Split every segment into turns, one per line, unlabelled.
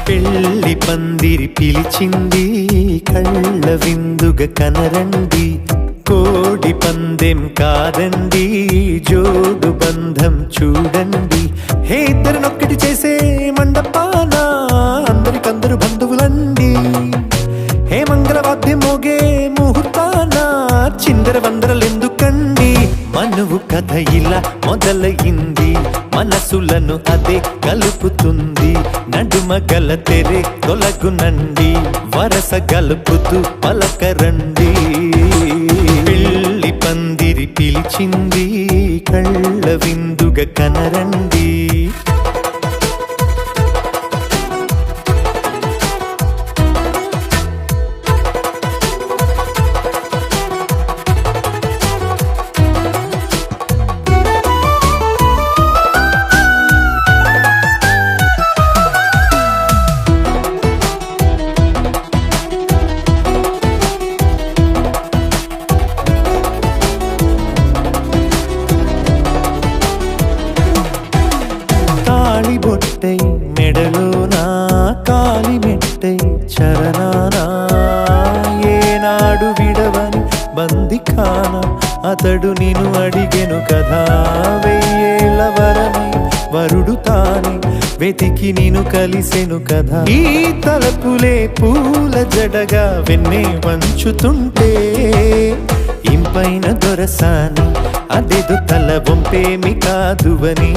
పెళ్లి పందిరి పిలిచింది కళ్ళ విందుగ కనరండి, కోడి పందెం కాదండి జోడు బంధం చూడండి. హే ఇద్దరినొక్కటి చేసే మండపాన అందరికందరు బంధువులండి. హే మంగళవాద్యం మోగే ముహూర్తాన చిందర వందరలెందుకండి. మనువు కథ ఇలా మొదలయింది, మనసులను అదే కలుపుతుంది. నడుమ గల తెరే తొలగునండి, వరస గలుపుతూ పలకరండి. పెళ్లి పందిరి పిలిచింది కళ్ళ విందుగ కనరండి. బొట్టై మెడలోనా కాలి మెట్టై చరణానా, ఏనాడు విడవని బందిఖాన అతడు నిన్ను అడిగెను కదా. వెయ్యేళ్ళ వరమై వరుడు తానే వెతికి నిన్ను కలిసెను కదా. ఈ తలపులే పూల జడగా వెన్నే వంచుతుంటే ఇంపైన దొరసాని అదేదో తల వంపేమి కాదువని.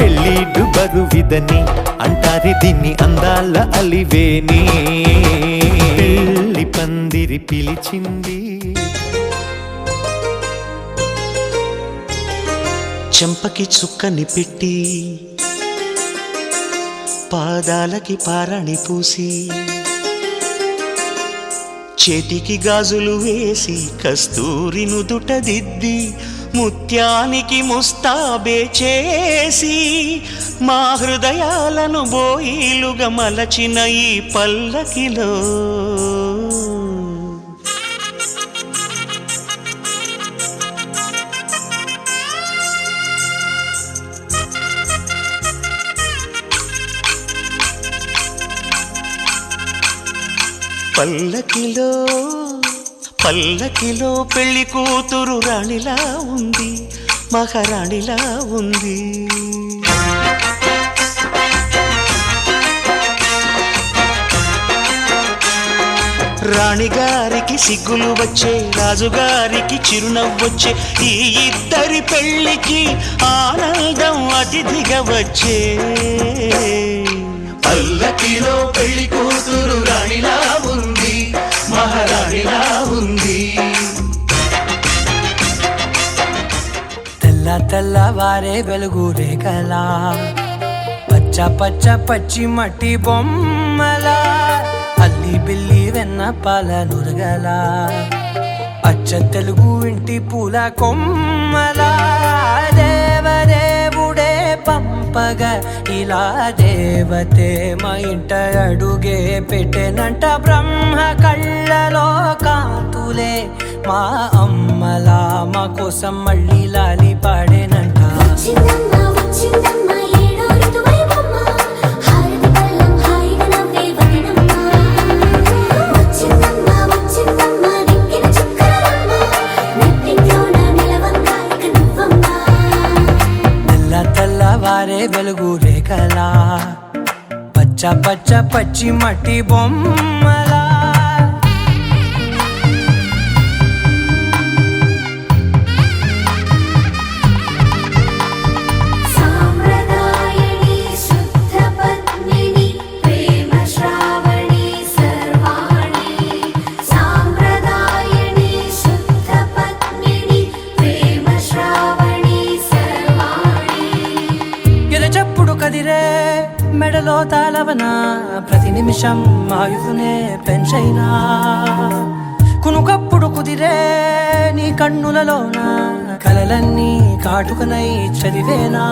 పెళ్ళిడు బరువిదని అంటారే దీన్ని అందాల అలివేని. పెళ్లి పందిరి పిలిచింది.
చెంపకి చుక్కని పెట్టి పాదాలకి పారాణి పూసి చేతికి గాజులు వేసి కస్తూరి నుదుట దిద్ది ముత్యానికి ముస్తాబే చేసి మా హృదయాలను బోయిలుగా మలచిన ఈ పల్లకిలో పల్లకిలో పల్లకిలో పెళ్లి కూతురు రాణిలా ఉంది, మహారాణిలా ఉంది. రాణిగారికి సిగ్గులు వచ్చే, రాజుగారికి చిరునవ్వొచ్చే, ఈ ఇద్దరి పెళ్లికి ఆనందం అతిథిగా వచ్చే. పల్లకిలో పెళ్లి కూతురు రాణిలా ఉంది, మహారాణిలా ఉంది.
తెల్ల తెల్లవారే వెలుగు రేఖలా, పచ్చ పచ్చ పచ్చి మట్టి బొమ్మలా, అల్లి బిల్లి వెన్న పాల నురగలా, అచ్చ తెలుగు ఇంటి పూల కొమ్మలా. దేవదేవుడే పంపగా ఇలా దేవతే మా ఇంట అడుగే పెట్టెనంట. బ్రహ్మ కళ్ళలో కాంతులే మా అమ్మలా మా కోసం మళ్ళీ లాలి పాడేనంట. తెల్లవారే వెలుగు రేఖలా, పచ్చ పచ్చ పచ్చి మట్టి బొమ్మలా. కదిరే మెడలో తాళవన ప్రతి నిమిషం ఆయుధునే పెంచైనా. కునుకప్పుడు కుదిరే నీ కన్నులలోన కలలన్నీ కాటుకనై చదివేనా.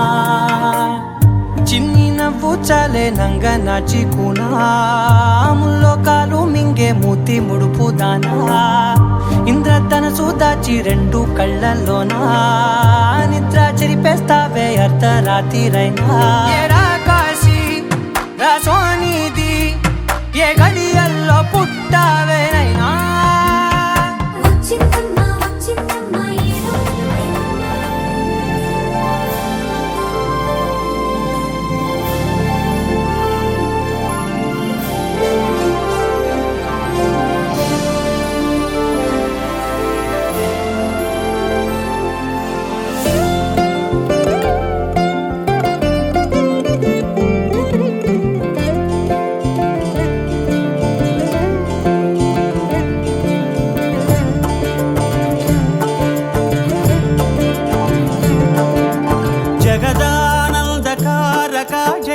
చిన్ని నవ్వు చాలే నంగ నాచి కూనాముల్లో కాలు మింగే మూతి ముడుపు దానా. ఇంద్రధనసు దాచి రెండు కళ్ళల్లోనా నిద్ర చెరిపేస్తావే అర్ధరాత్రిరైనా. కాశీ రాసోని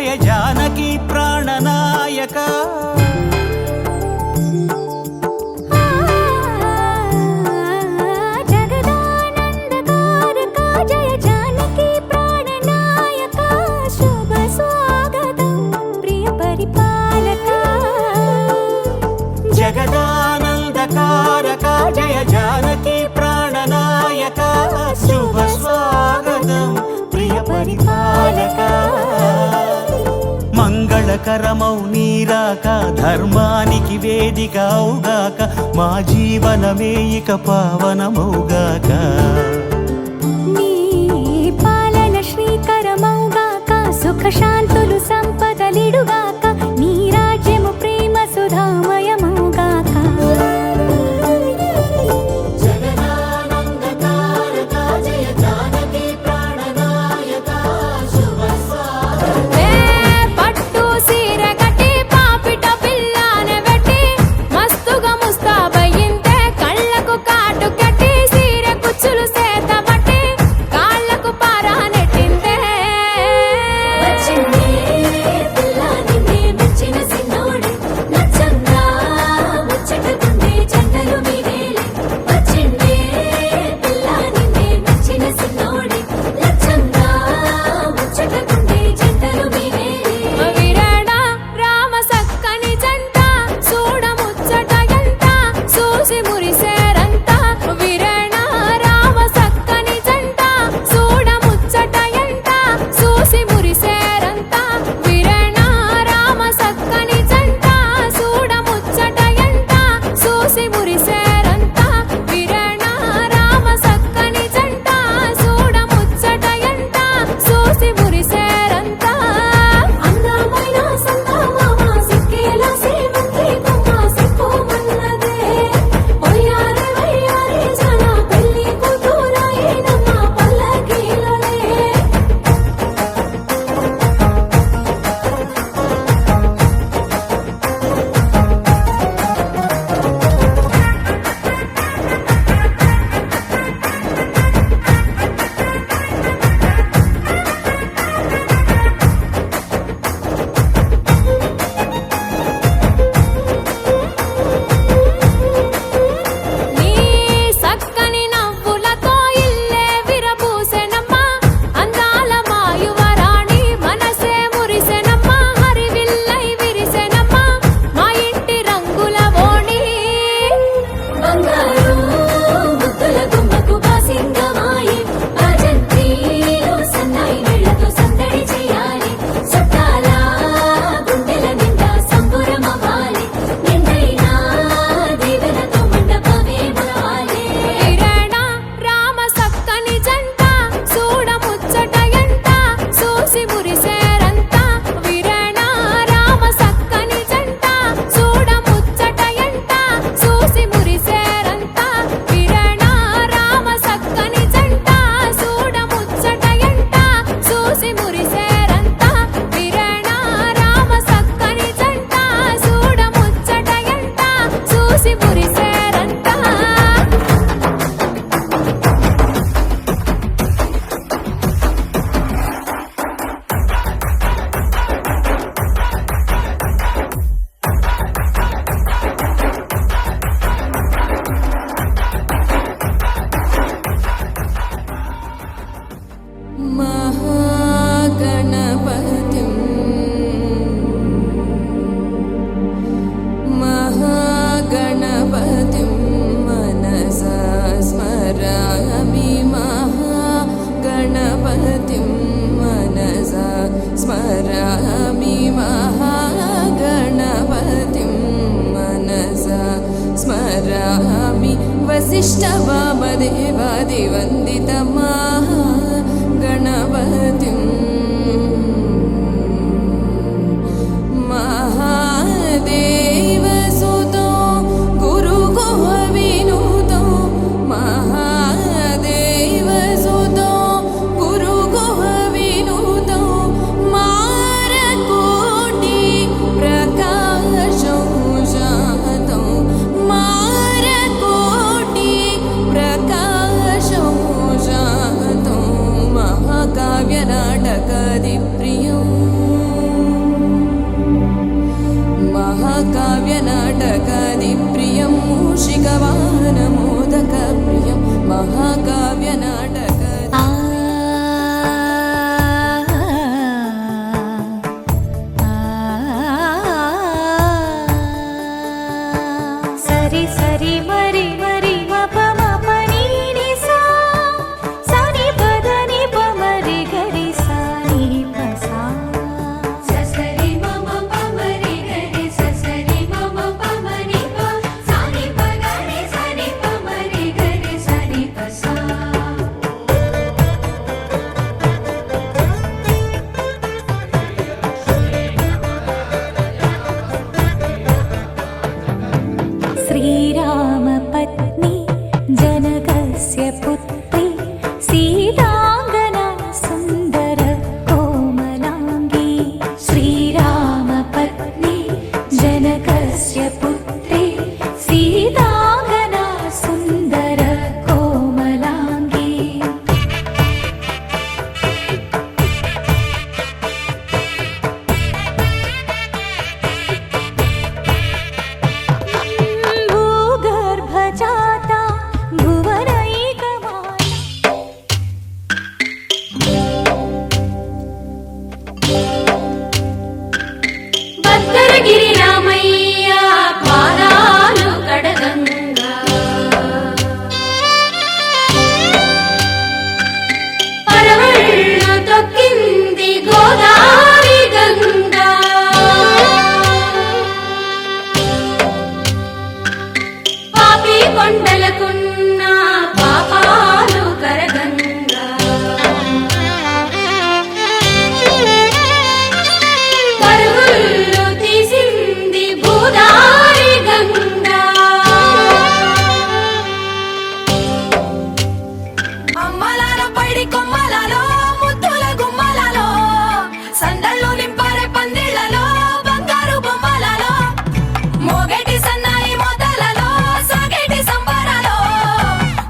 జయ జానకి ప్రాణనాయక జగదానందకారక జయ జానకి ప్రాణనాయక శుభ స్వాగతం ప్రియ పరిపాలక మంగళకరమౌ నీరాక ధర్మానికి వేదిక అవుగాక మా జీవనమే ఇక పావనమౌగాక
నీ పాలన శ్రీకరమౌగాక సుఖ శాంతులు సంపదలిడుగాక నీ రాజ్యము ప్రేమ సుధామయమౌగాక పట్టు సీర కట్టి పాపిట పిల్లానె వెట్టి మస్తుగా ముస్తాబయ్యింతే కళ్ళకు కాటు కట్టి సీర కుచ్చులు సేత బట్టి కాళ్ళకు పారా నెట్టిందే వచ్చిందే పిల్లాని మెచ్చిన సిన్నోడి నచ్చంగా ముచ్చటకుండే జంటలు మీరేలే వచ్చిందే పిల్లాని మెచ్చిన సిన్నోడి నచ్చంగా ముచ్చటకుండే జంటలు మీరేలే విరాడ రామ సక్కని జంట చూడ ముచ్చట ఎంత చూసి మురిసేరంత విరాడ రామ సక్కని జంట చూడ ముచ్చట ఎంత చూసి మురిసేరంత విరాడ రామ సక్కని జంట చూడ ముచ్చట ఎంత చూసి మురిసేరంత విరాడ రామ సక్కని జంట చూడ ముచ్చట ఎంత చూసి మురిసేరంత అందమైన సంగమమ సిక్కేల సేమంతి కొమ్మ సిక్కుమన్నదే ఒయ్యారే వయ్యారే జన పెళ్లి కూతురాయేనమ్మ పల్లకీలలే నీ సక్కని నవ్వులతో ఇల్లే విరబూసెనమ్మ అందాల మాయువరాణి మనసే మురిసెనమ్మ హరివిల్లై విరిసెనమ్మ మా ఇంటి రంగుల ఓణి బంగారు ముద్దుల గుమ్మకు బాసింగమాయి భజంత్రీలో సన్నాయి మేళతో సందడి చేయాలి చుట్టాల గుండెల నిండా సంబురమవ్వాలి నిండైనా దీవెనతో మండపమే మురవాలి విరాణ రామ సక్కని జంట చూడ ముచ్చట ఎంత చూసి మురిసేరంత విరాణ రామ సక్కని జంట చూడ ముచ్చట ఎంత చూసి మురిసేరంత విరాణ రామ సక్కని జంట చూడ ముచ్చట ఎంత చూసి మురిసేరంత విరాణ రామ సక్కని జంట చూడ ముచ్చట ఎంత చూసి మురిసేరంత महागणपतिं महागणपतिं मनसा स्मरामि महागणपतिं मनसा स्मरामि महागणपतिं मनसा स्मरामि वसिष्ठवामदेवादिवन्दितमहागणपतिं महादेवसुतो गुरुगुहविनुतो महादेवसुतो गुरुगुहविनुतो मारकोटि प्रकाशो जातो मारकोटि प्रकाशो जातो महाकाव्यनाट काव्यनाटकादिप्रियं मूषिकवाहनमोदकप्रियं महाकाव्यनाटक
సరి సరి మరి మరి మప మప నీ ని సా సని పద ని ప మరి గరి సా ని ప సా ససరి మమ ప మరి గరి ససరి మమ ప మరి ప సా ని ప గరి సా ని ప మరి గరి సా ని ప సా श्रीरामपत्नी जनकस्य पुत्री सीताङ्गना सुन्दर कोमलाङ्गी श्रीरामपत्नी जनकस्य पुत्री सीताङ्गना सुन्दर कोमलाङ्गी भूगर्भजाता भुवनैकमाला భద్రగిరి రామయ్య పాదాలు కడగంగా పరవళ్ళు తొక్కింది గోదావరి గంగా పాపి కొండలకున్న పాపాలు కరగంగా పరుగులు తీసింది భూదారి గంగా
అమ్మలాలో పైడి కొమ్మలలో ముద్దుల గుమ్మలలో సందళ్ళు నింపారే పందిళ్లలో బంగారు బొమ్మలలో మోగేటి సన్నాయి మోతలలో సాగేటి సంబరాలో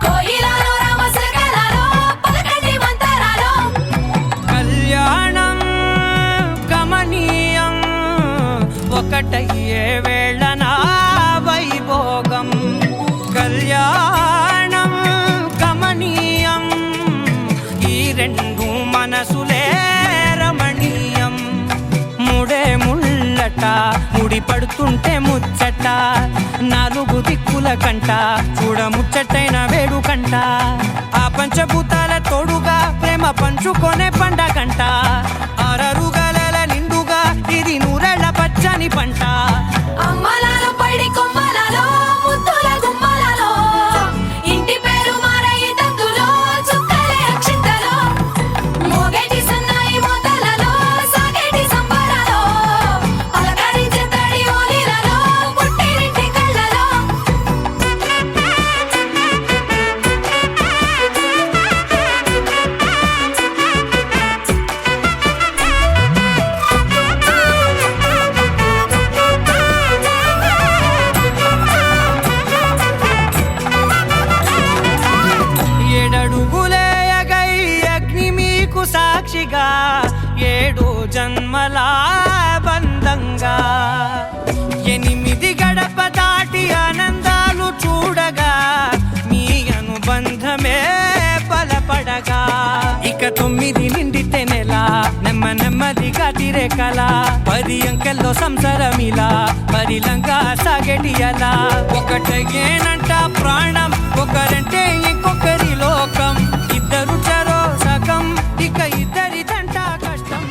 కోయిలలో రామసగలలో పలకటి మంతరాలో
కళ్యాణం గమనీయం ఒకటయ్యే వేళన వైభోగం కళ్యాణం గమనీయం ఈ రెండు మనసులే రమణీయం ముడే ముళ్ళట ముడి పడుతుంటే ముచ్చట నాలుగు దిక్కుల కంట చూడ ముచ్చటైన వేడుకంట ఆ పంచభూతాల తోడుగా ప్రేమ పంచుకొనే పండగంట ఆరరుగల నిండుగా ఇది నూరెళ్ళ పచ్చని పంట
అమ్మలాలో పైడి కొమ్మలలో ముద్దుల గుమ్మలలో ఇంటి పేరు మారయి తందులో చుక్కలే అక్షింతలో మోగేటి సన్నాయి మోతలలో సాగేటి సంబరాలో పలకరించే తడి ఓలిలలో పుట్టినింటి కళ్ళలో
ఏడడుగులేయగై అగ్ని మీకు సాక్షిగా ఏడు జన్మల బంధంగా ఎనిమిది గడప దాటి ఆనందాలు చూడగా మీ అనుబంధమే బలపడగా ఇక 9 నిండితే నెల నెమ్మదిగా తిరే కల 10 అంకెల్లో సంసారమిలా పరిలంగా సాగేటి అలా ఒకటేనంట ప్రాణం ఒకరంటే ఇంకొకరి లోకం ఇద్దరు చరో సగం ఇక ఇద్దరిదంట కష్టం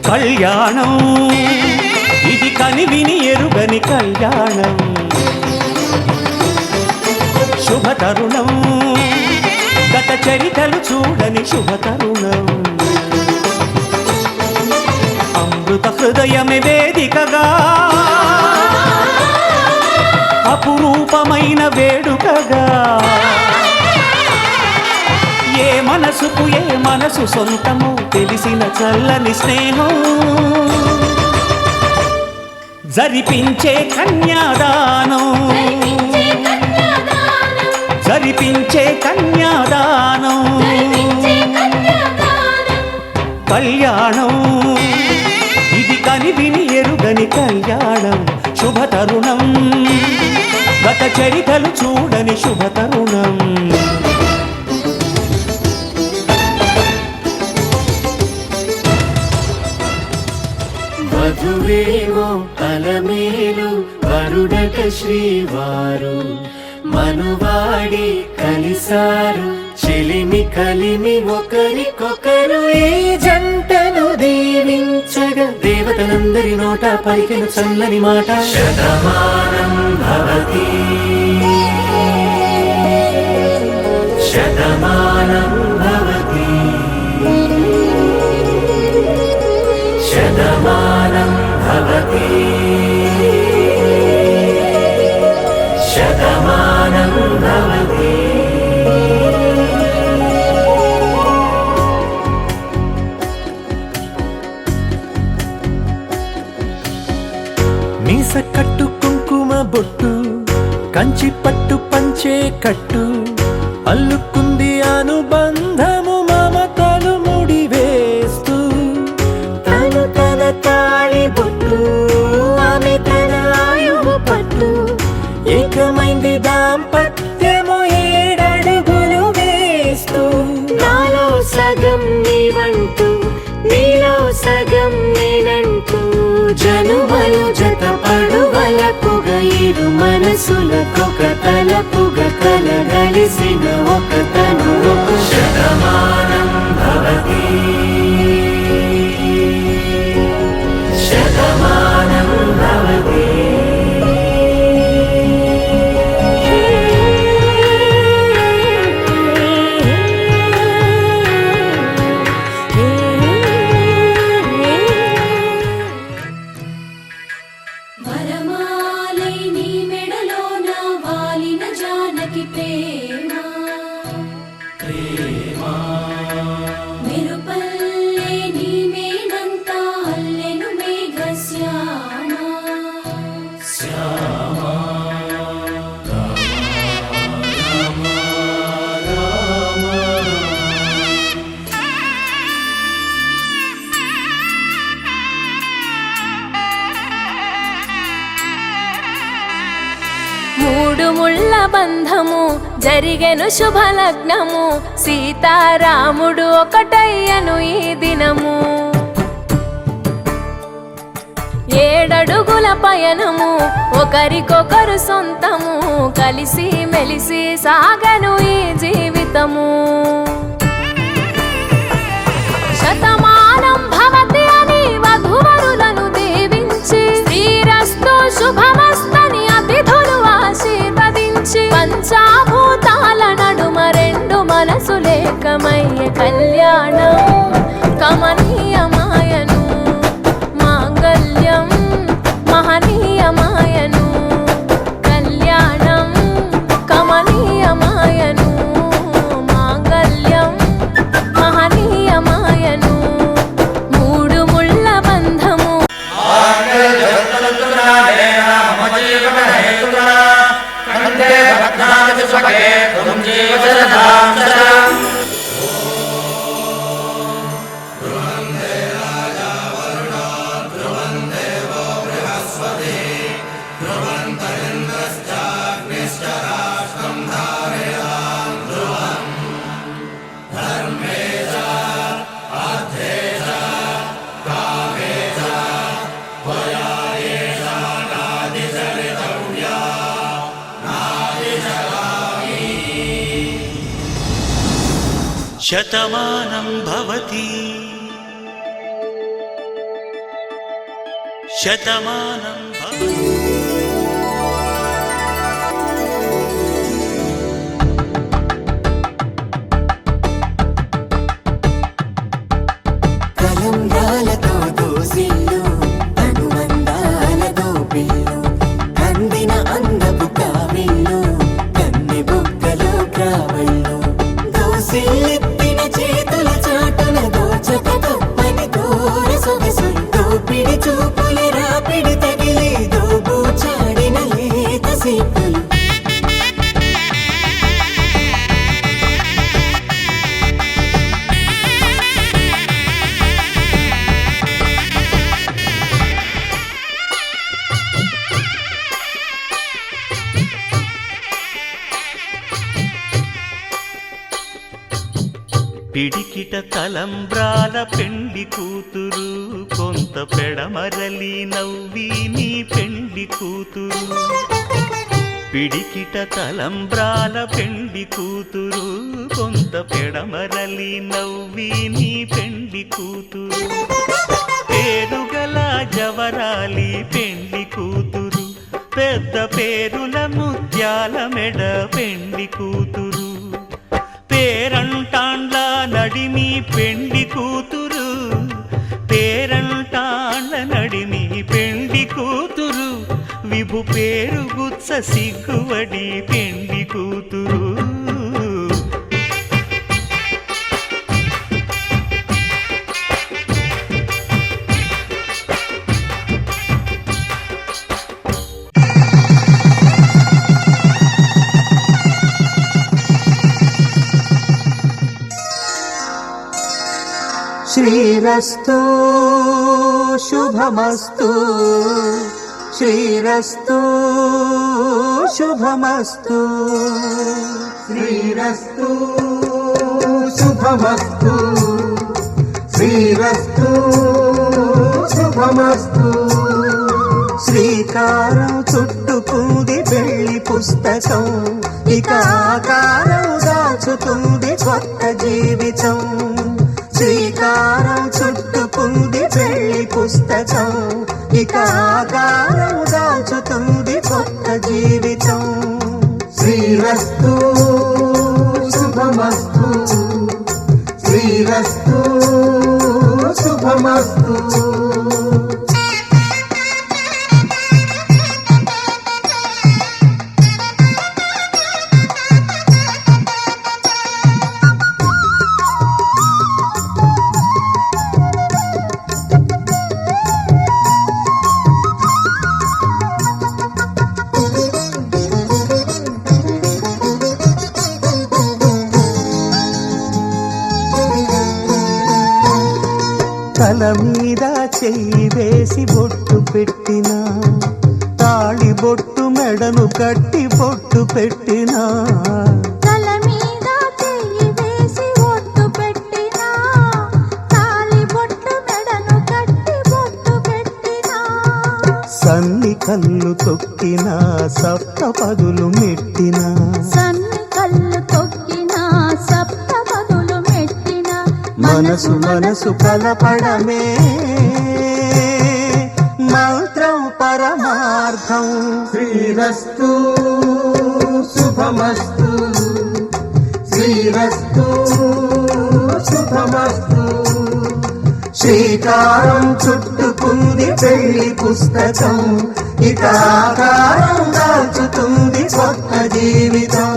కళ్యాణం ఇది కనివిని ఎరుగని కళ్యాణం శుభతరుణం గత చరితలు చూడని శుభతరుణం అమృత హృదయమే వేదికగా అపురూపమైన వేడుకగా ఏ మనసుకు ఏ మనసు సొంతము తెలిసిన చల్లని స్నేహం జరిపించే కన్యాదానం జరిపించే కన్యాదానం కళ్యాణం ఇది కని విని ఎరుగని కళ్యాణం శుభతరుణం గత చరితలు చూడని శుభతరుణం
వధువేమో అలమేలు వరుడట శ్రీవారు మనువాడి కలిసారు చెలిమి కలిమి ఒకరికొకరు ఈ జంటను దీవించగా దేవతలందరి నోట పలికిన చల్లని మాట శతమానం భవతి శతమానం భవతి శతమానం భవతి శతమానం భవతి మీస కట్టు కుంకుమ బొట్టు కంచి పట్టు పంచే కట్టు అల్లుకుంది అనుబంధము మమతలు ముడివేస్తూ తను తన తాళి బొట్టు ఆమె తన ఆయువు పట్టు ఏకమైంది దాంపత్యము 7 అడుగులు వేస్తూ నాలో సగం నీవంటూ నీలో సగం నేనంటూ జనుమలు జత పడువలపుగ ఇరు మనసులకొక తలపుగ కలగలిసిన ఒక తను శతమానం భవతి శతమానం భవతి
వరమాలై నీ మెడలోన వాలిన జానకి ప్రేమ మెరుపల్లే నీ మేనంతా అల్లెను మేఘశ్యామ
మూడు ముళ్ళ బంధము జరిగెను శుభలగ్నము సీతారాముడు ఒకటయ్యను ఈ దినము 7 అడుగుల పయనము ఒకరికొకరు సొంతము కలిసి మెలిసి సాగను ఈ జీవితము శతమానం భవతి అని వధువరులను దీవించి శ్రీరస్తు శుభమస్తని అతిథులు ఆశీర్వదించి పంచాభూతాల నడుమ 2 మనసులేకమయ్యే కళ్యాణం కమనీయమాయను మాంగళ్యం మహనీయమాయను కళ్యాణం కమనీయమాయను మాంగళ్యం మహనీయమాయను మూడు ముళ్ళ బంధము
శతమానం భవతి శతమానం భవతి
కలంబ్రాలతో దోసిల్లు అనుబంధాలతో పిల్లు కందిన అందపు కావిల్లు కన్నె బుగ్గలో కావళ్ళు దోసిల్లెత్తిన చేతుల చాటున దోచక తప్పని దూర సొగసు దోపిడి చూపుల రాపిడి తగిలి
పిడికిట తలంబ్రాల పెండి కూతురు కొంత పెడమరలి నవ్వి నీ పెండి కూతురు పిడికిట తలంబ్రాల పెండి కూతురు కొంత పెడమరలి నవ్వి నీ పెండి కూతురు పేరుగల జవరాలి పెండి కూతురు పెద్ద పేరుల ముత్యాల మెడ పెండి కూతురు పేరంటాండ్ల నడిమి పెండి కూతురు పేరంటాండ్ల నడిమి పెండి కూతురు విభు పేరు గుత్స సిగ్గువడి పెండి కూతురు
శ్రీరస్తు శుభమస్తు శ్రీరస్తు శుభమస్తు శ్రీరస్తు శుభమస్తు శ్రీరస్తు శుభమస్తు శ్రీకారం చుట్టుకుంది పెళ్లి పుస్తకం ఇక ఆకారం దాచుతుంది కొత్త జీవితం శ్రీకారం చుట్టుకుంది పెళ్లి పుస్తకం ఇక ఆకారం దాచుతుంది కొత్త జీవితం శ్రీరస్తు శుభమస్తు శ్రీరస్తు శుభమస్తు తల మీద చెయ్యి వేసి బొట్టు పెట్టినా తాళి బొట్టు మెడను కట్టి బొట్టు పెట్టినా
తల మీద చెయ్యి వేసి బొట్టు పెట్టినా తాళి బొట్టు మెడను కట్టి బొట్టు పెట్టినా
సన్ని కళ్ళు తొక్కినా సప్త పదులు మెట్టినా
సన్ని కళ్ళు తొక్కినా సప్త పదులు మెట్టినా
మనసు మనసు కలపడమే మంత్రం పరమార్థం శ్రీరస్తు శుభమస్తు శ్రీరస్తు శుభమస్తు శ్రీకారం చుట్టుకుంది పెళ్లి పుస్తకం ఇక ఆకారం దాచుతుంది కొత్త జీవితం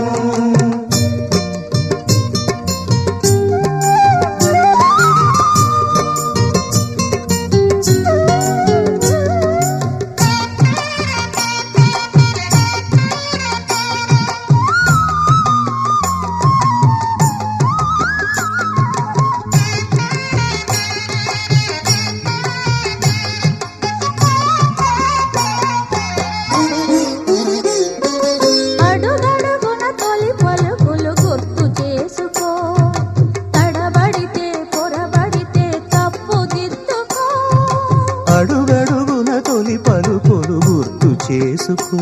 అడుగడుగున తొలి పలుకులు గుర్తు చేసుకో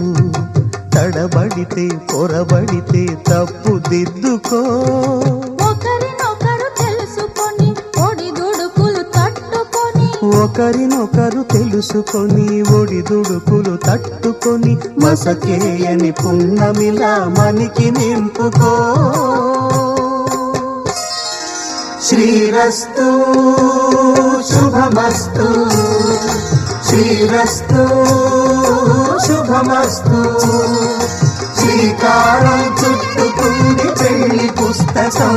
తడబడితే పొరబడితే తప్పు దిద్దుకో
ఒకరినొకరు తెలుసుకొని ఒడిదుడుకులు తట్టుకొని
ఒకరినొకరు తెలుసుకొని ఒడిదుడుకులు తట్టుకొని మసకేయని పున్నమిలా మనికి నింపుకో శ్రీరస్తు శుభమస్తు శ్రీరస్తు శుభమస్తు శ్రీకారం చుట్టుకుంది పెళ్లి పుస్తకం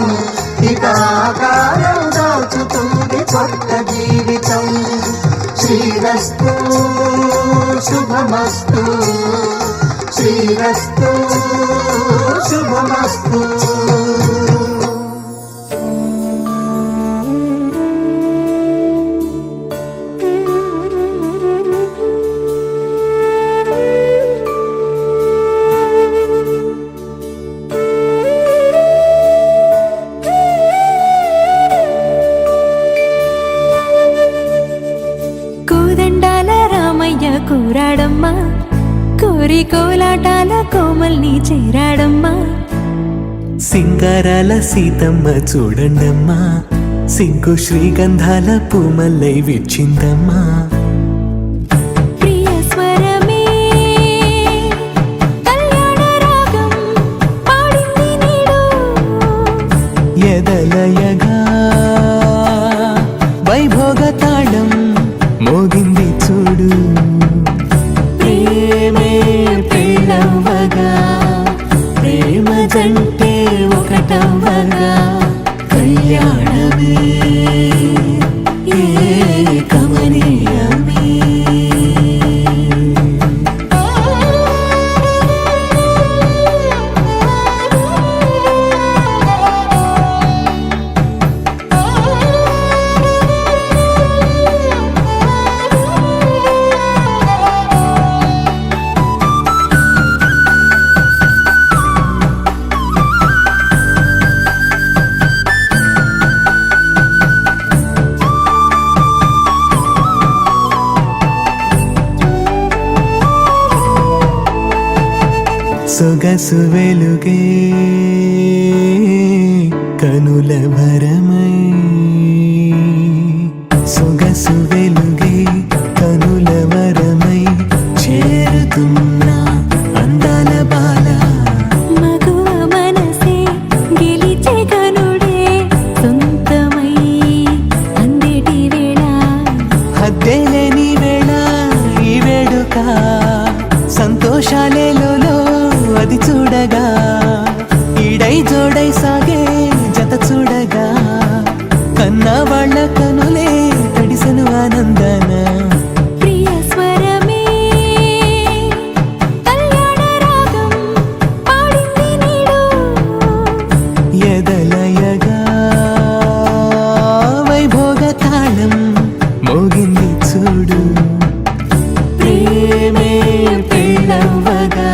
ఇక ఆకారం దాచుతుంది కొత్త జీవితం శ్రీరస్తు శుభమస్తు శ్రీరస్తు శుభమస్తు
కోరి కోలాటాల కోమల్ని చేరాడమ్మా.
సింగారాల సీతమ్మ చూడండమ్మా, సింగు శ్రీగంధాల పూమల్లై విచ్చిందమ్మా.
ప్రియ స్వరమే కళ్యాణ రాగం పాడింది నేడు,
ఎదలయగా వైభోగ తాళం మోగింది చూడు. ప్రేమే పెళ్ళవ్వగా, ప్రేమ జంటే ఒకటవ్వగా, కళ్యాణమే కమనీయమే. సొగసు వెలుగే కనుల భరమై, సొగసు వెలుగే కనుల వరమై చేరుతున్నా అందాల బాల.
మగువ మనసే గెలిచే కనుడే సొంతమై అందేటి వేళ,
హద్దేలేని వేళ ఈ వేడుక, సంతోషాలేలో అది చూడగా, ఈడై జోడై సాగే జత చూడగా, కన్నా వాళ్ళ కనులే తడిసెను ఆనందన.
ప్రియ స్వరమే కళ్యాణ రాగం పాడింది నేడు,
ఎదలయగా వైభోగ తాళం మోగింది చూడు. ప్రేమే పెళ్ళవ్వగా,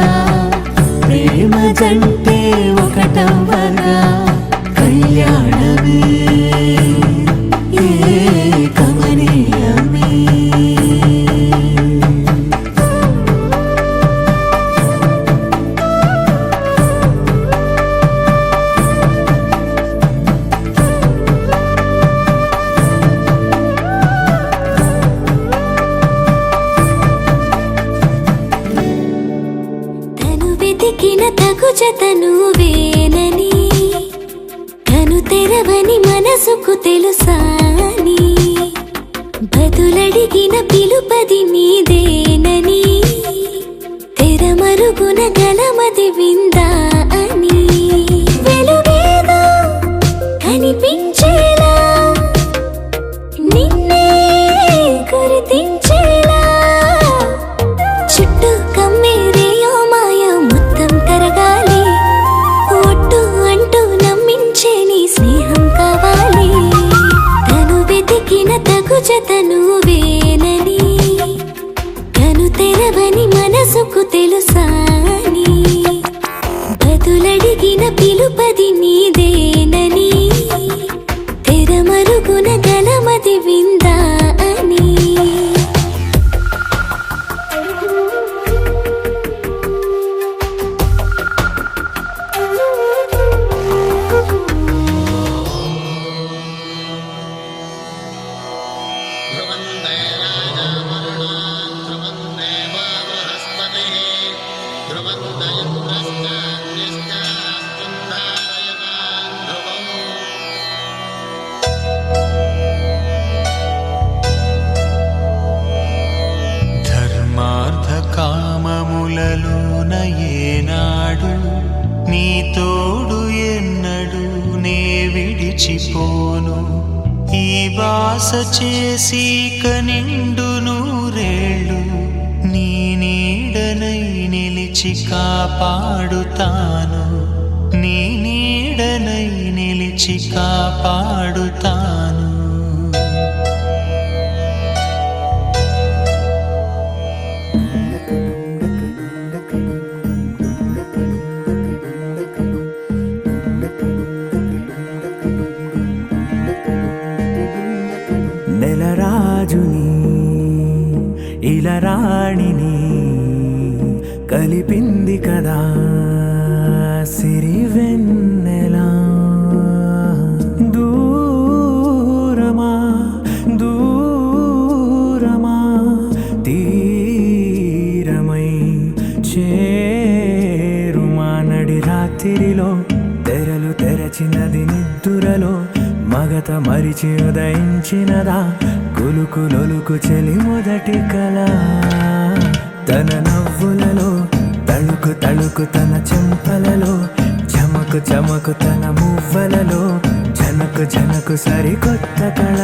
ప్రేమ జంటే ఒకటవ్వగా, కళ్యాణమే కమనీయమే.
తను వెతికిన తగు జత నువ్వేనని, కను తెరవని మనసుకు తెలుసాని, బదులడిగిన పిలుపది నీదేనని, తెరమరుగున గలమది విందా అని, వెలుగేదో కనిపించేలా నిన్నే గుర్తించేలా, చుట్టూ కమ్మేరేయో మాయ మొత్తం కరగాలి, ఒట్టు అంటూ నమ్మించే నీ స్నేహం కావాలి. తను వెతికిన తగు జత నువ్వేనని, కను తెరవని మనసుకు తెలుసాని, బదులడిగిన పిలుపది నీదేనని, తెరమరుగున గలమది విందా అని.
ధర్మార్థ కామములలోన ఏనాడు నీ తోడు ఎన్నడు నే విడిచిపోను, ఈ వాస చేసి కనిండు నూరేళ్ళు, నీ నీడనై నిలిచి కాపాడుతాను, నీ నీడనై నిలిచి కాపాడుతాను.
నెలరాజుని ఇలరాణిని కలిపింది కదా సిరి వెన్నెలా. దూరమా దూరమా తీరమై చేరుమా నడి రాత్రిలో తెరలు తెరచినది నిద్దురలో మగత మరిచి ఉదయించినదా కులుకులొలుకు చెలి మొదటి కళ. తన నవ్వులలో తళుకు తళుకు తన చెంపలలో చమకు చమకు తన మువ్వలలో జనకు జనకు సరికొత్త కళ.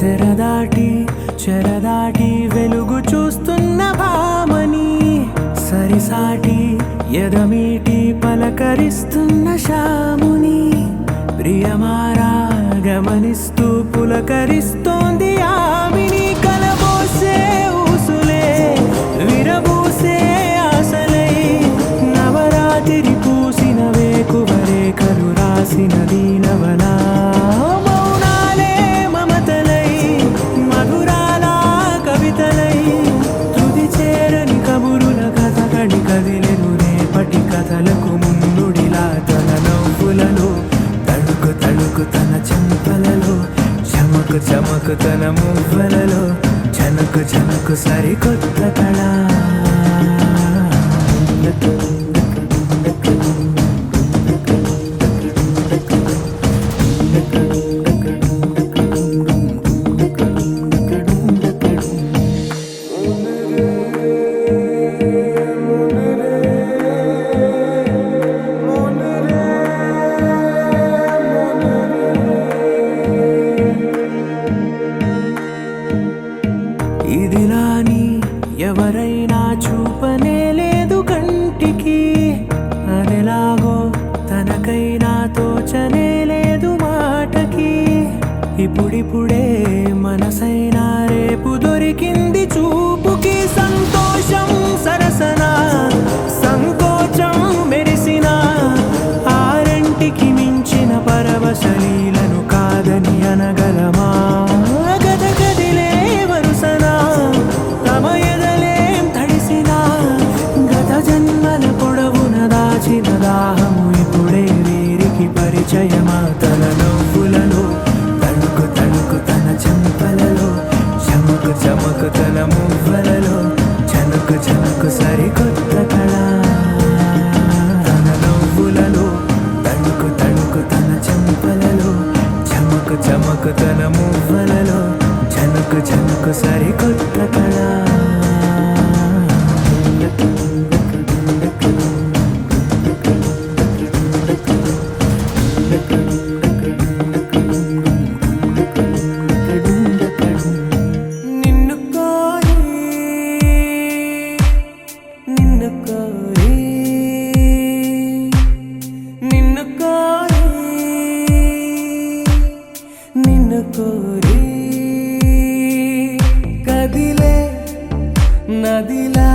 తెరదాటి చెరదాటి వెలుగు చూస్తున్న భామని సరిసాటి ఎదమీటి పలకరిస్తున్న శాముని ప్రియమారా గమనిస్తూ పులకరిస్తోంది ఆవిని. కలబోసే ఊసులే విరబూసే ఆశలై నవరాత్రి పూసిన వేకువరేఖలు రాసిన దీనవనా. కదిలెను రేపటి కథలకు ముందుడిలా తన నవ్వులలో తడుకు తడుకు తన చెంపలలో చమకు చమకు తన మువ్వలలో జనకు జనకు సరికొత్త కళ. ఇదిలాని ఎవరైనా చూపనే లేదు కంటికి అదెలాగో తనకైనా తోచనే లేదు మాటకి. ఇప్పుడిప్పుడే మనసైనా రేపు దొరికింది చూపుకి. సంతోషం సరసన సంకోచం మెరిసిన ఆరంటికి మించిన పరవశలీలను కాదని అనగలమా. గద గదిలే వరుసన తమ ఎదలేం తడిసిన గత జన్మల పొడవున దాచిన దాహము ఇప్పుడే వీరికి పరిచయమా. తన నవ్వులలో తణుకు తణుకు తన చెంపలలో చమకు చమకు తన మువ్వలలో జనకు జనకు సరికొత్త కళ. తన నవ్వులలో తణుకు తణుకు తన చెంపలలో చమకు చమకు తన మువ్వలలో జనకు జనకు సరికొత్త కళ. నిన్ను కోరి నిన్ను కోరి నిన్ను కోరి నిన్ను కోరి కదిలే నదిలా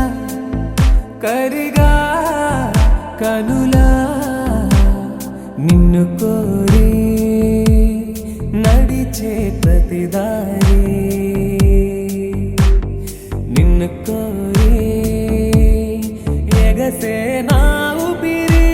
కరిగా కనులా నిన్ను కోరి నడిచే ప్రతిదారి నిన్ను కోరి ఎగసే నా ఊపిరి.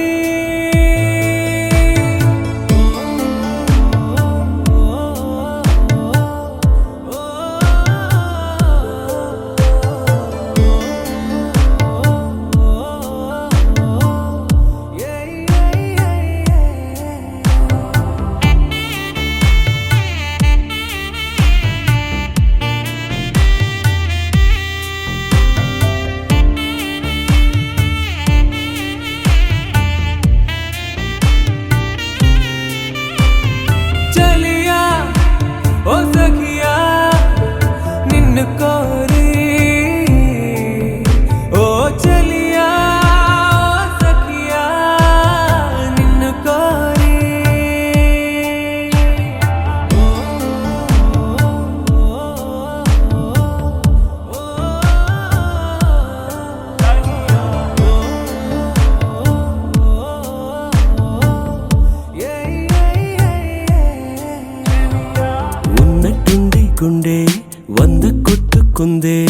మల్లుకుందే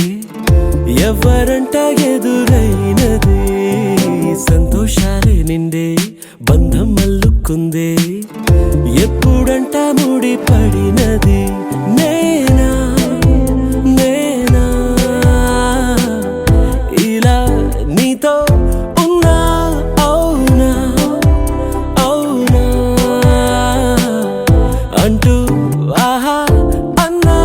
ఎవరంట ఎదురైనదే సంతోషాలే నిండే బంధం మల్లుకుందే ఎప్పుడంట ముడి పడినది నేనా నేనా ఇలా నీతో ఉన్నా అవునా అవునా అంటూ ఆహా అన్నా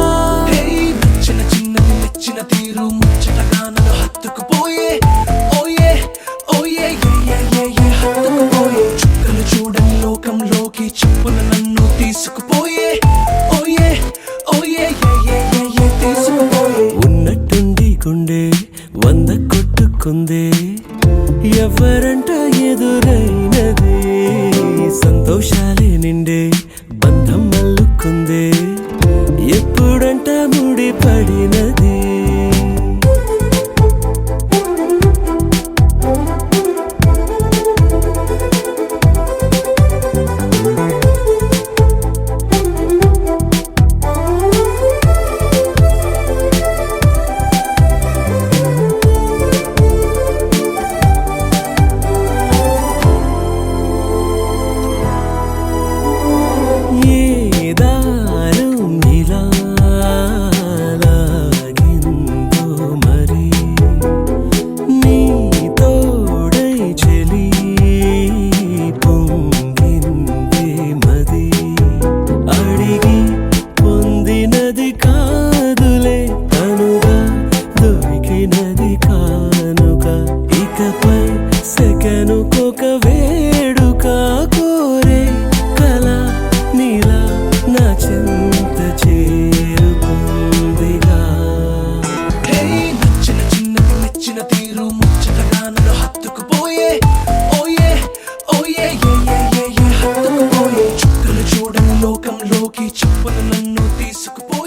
చిన్న చిన్నది మెచ్చిన తీరు ముచ్చటగా నన్ను హత్తుకుపోయే ఓయే ఓయే హత్తుకుపోయే చుక్కలు చూడని లోకంలోకి చెప్పున నన్ను తీసుకుపోయే ఓయే ఓయే తీసుకుపోయే
ఉన్నట్టుండి గుండె 100 కొట్టుకుందే ఎవరంట ఎదురైనదే సంతోషాలే నిండే బంధం మల్లుకుందే ఎప్పుడంట ముడి పడినది ఏ దారం ఇలా లాగిందో మరి నీ తోడై చెలి పొంగిందే మది అడిగి పొందినది కాదులే తనుగా దొరికినది కానుక ఇకపై సెకనుకొక వేడుక కోరే కల నీలా నా చింత చేరుకుందిగా
నచ్చిన చిన్నది మెచ్చిన తీరు ముచ్చటగా నన్ను హత్తుకుపోయే ఓయే ఓయే హత్తుకుపోయే చుక్కలు చూడని లోకంలోకి చెప్పున నన్ను తీసుకుపోయే